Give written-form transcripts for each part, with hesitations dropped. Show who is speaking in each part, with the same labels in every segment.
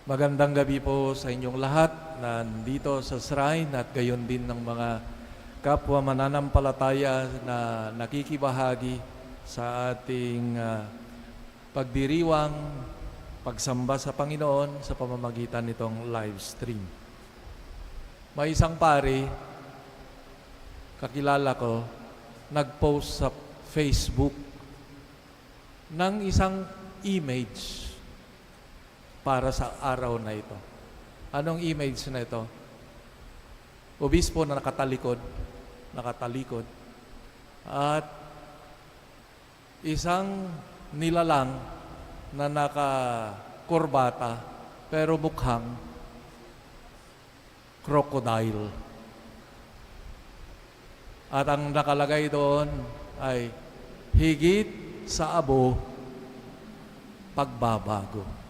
Speaker 1: Magandang gabi po sa inyong lahat na nandito sa shrine at gayon din ng mga kapwa mananampalataya na nakikibahagi sa ating pagdiriwang, pagsamba sa Panginoon sa pamamagitan nitong live stream. May isang pare, kakilala ko, nag-post sa Facebook ng isang image para sa araw na ito. Anong image na ito? Obispo na nakatalikod, at isang nilalang na nakakurbata pero mukhang crocodile. At ang nakalagay doon ay higit sa abo, pagbabago.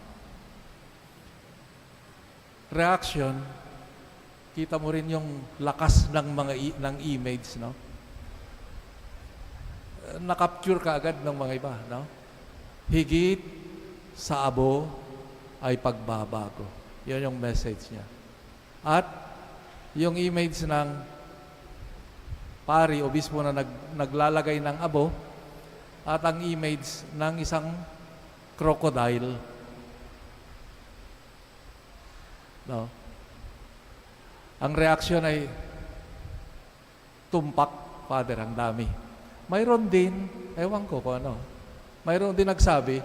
Speaker 1: Reaction, kita mo rin yung lakas ng ng image, no? Na-capture ka agad ng mga iba, no? Higit sa abo ay pagbabago. Yan yung message niya. At yung image ng pari, obispo na naglalagay ng abo, at ang image ng isang crocodile. No? Ang reaksyon ay tumpak, Father, ang dami. Mayroon din, ewan ko kung ano, mayroon din nagsabi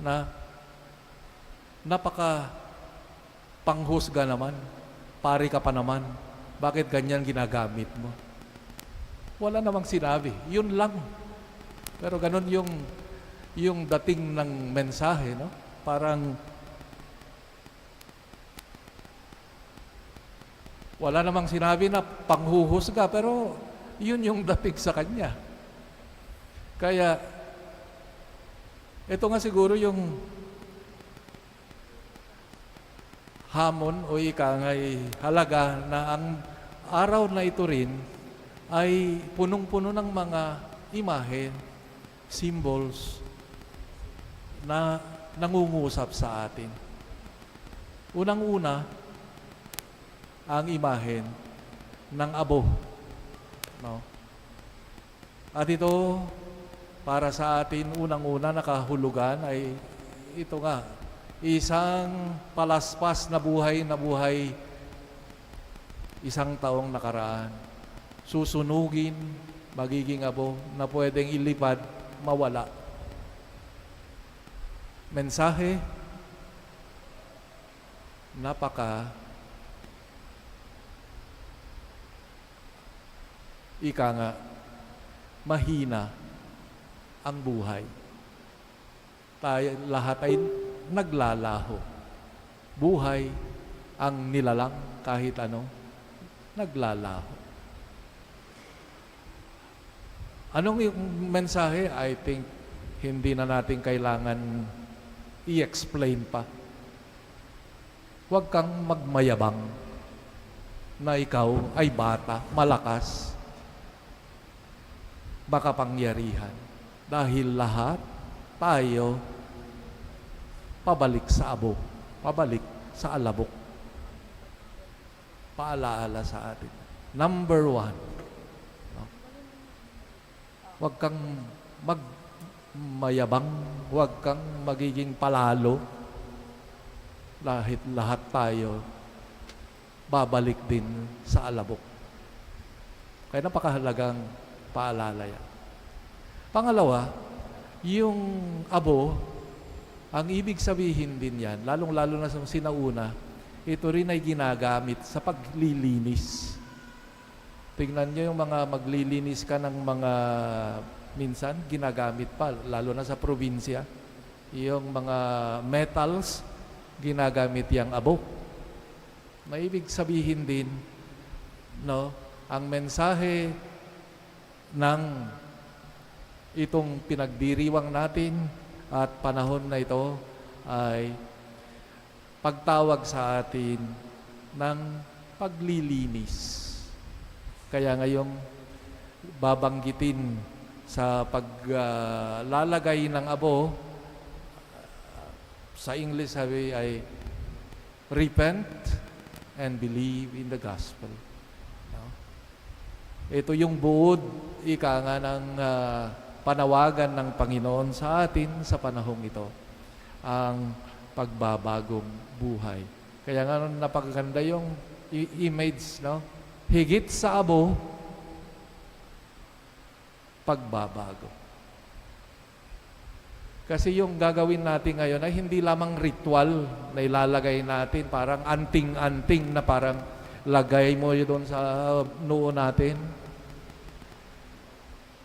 Speaker 1: na napaka panghusga naman, pari ka pa naman, bakit ganyan ginagamit mo? Wala namang sinabi, yun lang. Pero ganun yung dating ng mensahe, no? Parang wala namang sinabi na panghuhusga, pero yun yung dating sa kanya. Kaya, ito nga siguro yung hamon o ikangay halaga na ang araw na ito rin ay punong-puno ng mga imahe, symbols na nangungusap sa atin. Unang-una, ang imahen ng abo. No? At ito, para sa atin, unang-una nakahulugan ay ito nga, isang palaspas na buhay, isang taong nakaraan. Susunugin, magiging abo na pwedeng ilipad, mawala. Mensahe, ika nga, mahina ang buhay. Tayo lahat ay naglalaho. Buhay ang nilalang kahit ano, naglalaho. Anong yung mensahe? I think hindi na natin kailangan i-explain pa. Huwag kang magmayabang na ikaw ay bata, malakas, makapangyarihan. Dahil lahat tayo pabalik sa abo, pabalik sa alabok. Paalaala sa atin. Number 1, no? Huwag kang magmayabang, huwag kang magiging palalo. Lahat tayo babalik din sa alabok. Kaya napakahalagang paalala yan. Pangalawa, yung abo, ang ibig sabihin din yan, lalong-lalo na sa sinauna, ito rin ay ginagamit sa paglilinis. Tingnan nyo yung mga maglilinis ka ng mga minsan, ginagamit pa, lalo na sa probinsya. Yung mga metals, ginagamit yung abo. May ibig sabihin din, no, ang mensahe ng itong pinagdiriwang natin at panahon na ito ay pagtawag sa atin ng paglilinis. Kaya ngayong babanggitin sa paglalagay ng abo, sa English sabi ay repent and believe in the gospel. No? Ito yung buod, ika nga ng panawagan ng Panginoon sa atin sa panahong ito, ang pagbabagong buhay. Kaya nga napakaganda yung image, no? Higit sa abo, pagbabago. Kasi yung gagawin natin ngayon ay hindi lamang ritual na ilalagay natin, parang anting-anting na parang lagay mo yun doon sa noo natin.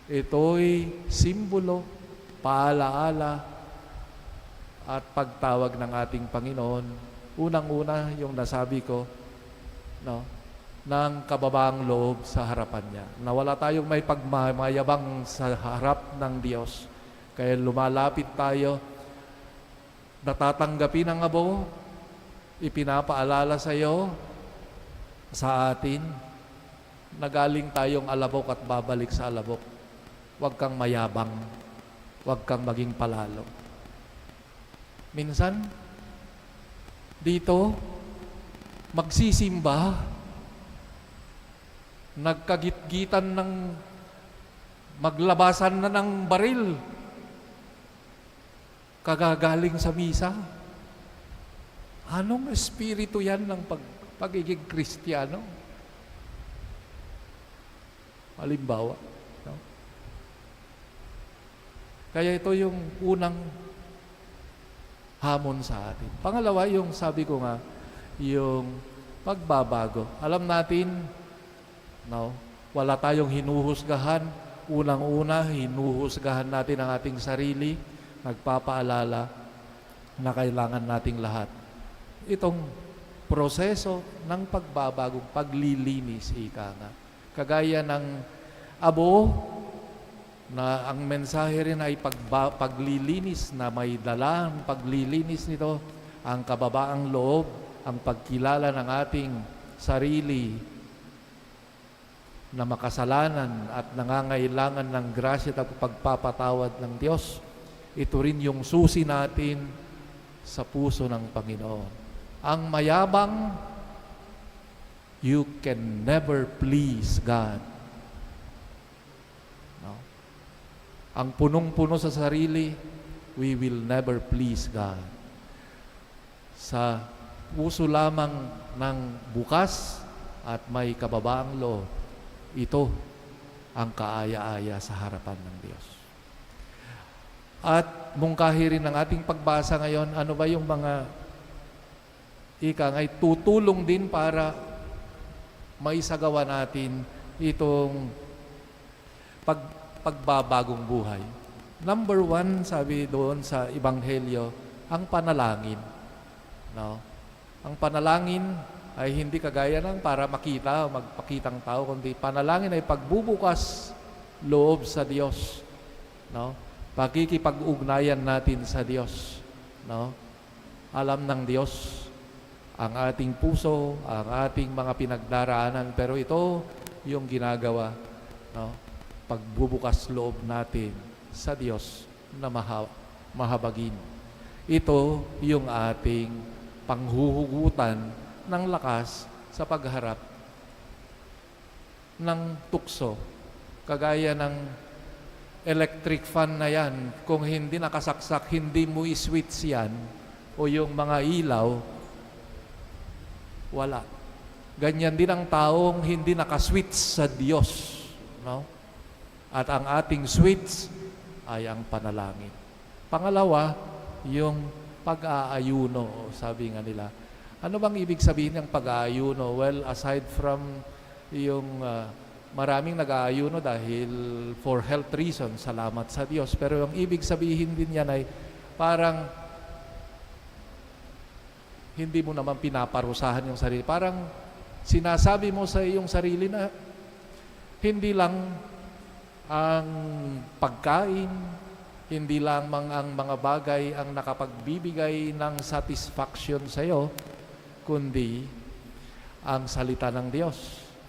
Speaker 1: Ito'y simbolo, paalaala, at pagtawag ng ating Panginoon. Unang-una, yung nasabi ko, no, ng kababaang loob sa harapan niya. Na wala tayong may pagmamayabang sa harap ng Diyos. Kaya lumalapit tayo, natatanggapin ang abo, ipinapaalala sa iyo, sa atin, nagaling tayong alabok at babalik sa alabok. Huwag kang mayabang, huwag kang maging palalo. Minsan, dito, magsisimba, nagkagitgitan ng maglabasan na ng baril, kagagaling sa misa. Anong espiritu yan ng pagiging Kristiyano? Halimbawa. No? Kaya ito yung unang hamon sa atin. Pangalawa, yung sabi ko nga, yung pagbabago. Alam natin, no, wala tayong hinuhusgahan. Unang-una, hinuhusgahan natin ang ating sarili, nagpapaalala na kailangan nating lahat. Itong proseso ng pagbabagong paglilinis, ika nga. Kagaya ng abo, na ang mensahe rin ay paglilinis na may dala, ang paglilinis nito, ang kababaang loob, ang pagkilala ng ating sarili na makasalanan at nangangailangan ng grasya at pagpapatawad ng Diyos. Ito rin yung susi natin sa puso ng Panginoon. Ang mayabang, you can never please God. No? Ang punong-puno sa sarili, we will never please God. Sa puso lamang ng bukas at may kababaang loob, ito ang kaaya-aya sa harapan ng Diyos. At mungkahi rin ng ating pagbasa ngayon, ano ba yung mga ay tutulong din para maisagawa natin itong pagbabagong buhay. Number 1, sabi doon sa Ebanghelyo, ang panalangin. No? Ang panalangin ay hindi kagaya ng para makita, magpakitang tao, kundi panalangin ay pagbubukas loob sa Diyos. No? Pagkikipag-ugnayan natin sa Diyos. No? Alam ng Diyos ang ating puso, ang ating mga pinagdaraanan, pero ito yung ginagawa, no? Pagbubukas loob natin sa Diyos na mahabagin. Ito yung ating panghuhugutan ng lakas sa pagharap ng tukso. Kagaya ng electric fan na yan, kung hindi nakasaksak, hindi mo i-switch yan, o yung mga ilaw, wala. Ganyan din ang taong hindi nakaswitch sa Diyos. No? At ang ating switch ay ang panalangin. Pangalawa, yung pag-aayuno, sabi nga nila. Ano bang ibig sabihin ng pag-aayuno? Well, aside from yung maraming nag-aayuno dahil for health reasons, salamat sa Diyos. Pero yung ibig sabihin din yan ay parang hindi mo naman pinaparusahan yung sarili. Parang sinasabi mo sa iyong sarili na hindi lang ang pagkain, hindi lamang ang mga bagay ang nakapagbibigay ng satisfaction sa iyo, kundi ang salita ng Diyos,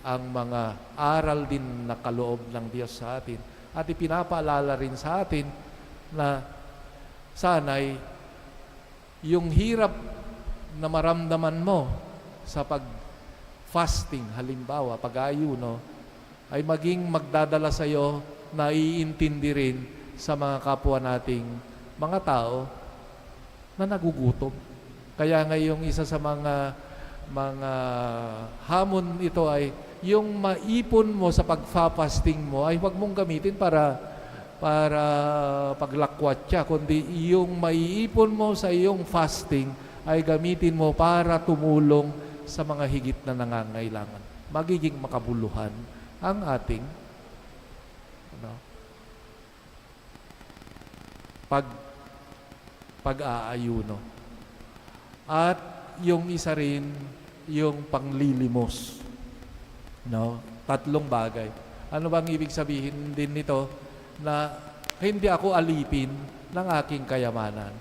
Speaker 1: ang mga aral din na kaloob ng Diyos sa atin. At ipinapaalala rin sa atin na sana'y yung hirap na maramdaman mo sa pag-fasting, halimbawa, pag-ayuno, ay maging magdadala sa iyo na iintindi rin sa mga kapwa nating mga tao na nagugutom. Kaya ngayong isa sa mga hamon ito ay yung maipon mo sa pagfa-fasting mo ay huwag mong gamitin para paglakwat siya, kundi yung maiipon mo sa iyong fasting ay gamitin mo para tumulong sa mga higit na nangangailangan. Magiging makabuluhan ang ating pag-aayuno. At yung isa rin, yung panglilimos. Tatlong bagay. Ano bang ibig sabihin din nito? Na hindi ako alipin ng aking kayamanan.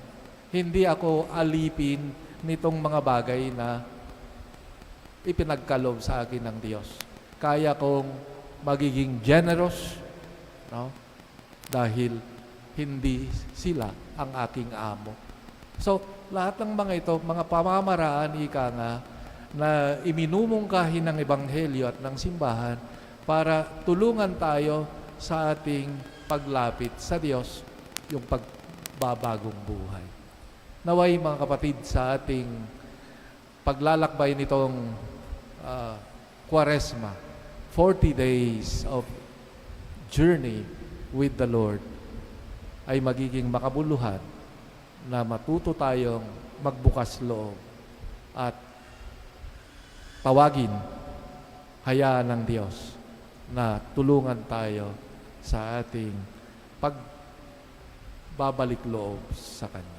Speaker 1: Hindi ako alipin nitong mga bagay na ipinagkaloob sa akin ng Diyos. Kaya kong magiging generous, dahil hindi sila ang aking amo. So, lahat ng mga ito, mga pamamaraan, ika nga, na iminumungkahi ng Ebanghelyo at ng simbahan para tulungan tayo sa ating paglapit sa Diyos, yung pagbabagong buhay. Naway mga kapatid, sa ating paglalakbay nitong Kwaresma, 40 days of journey with the Lord, ay magiging makabuluhan na matuto tayong magbukas loob at tawagin, hayaan ng Diyos na tulungan tayo sa ating pagbabalik loob sa Kanya.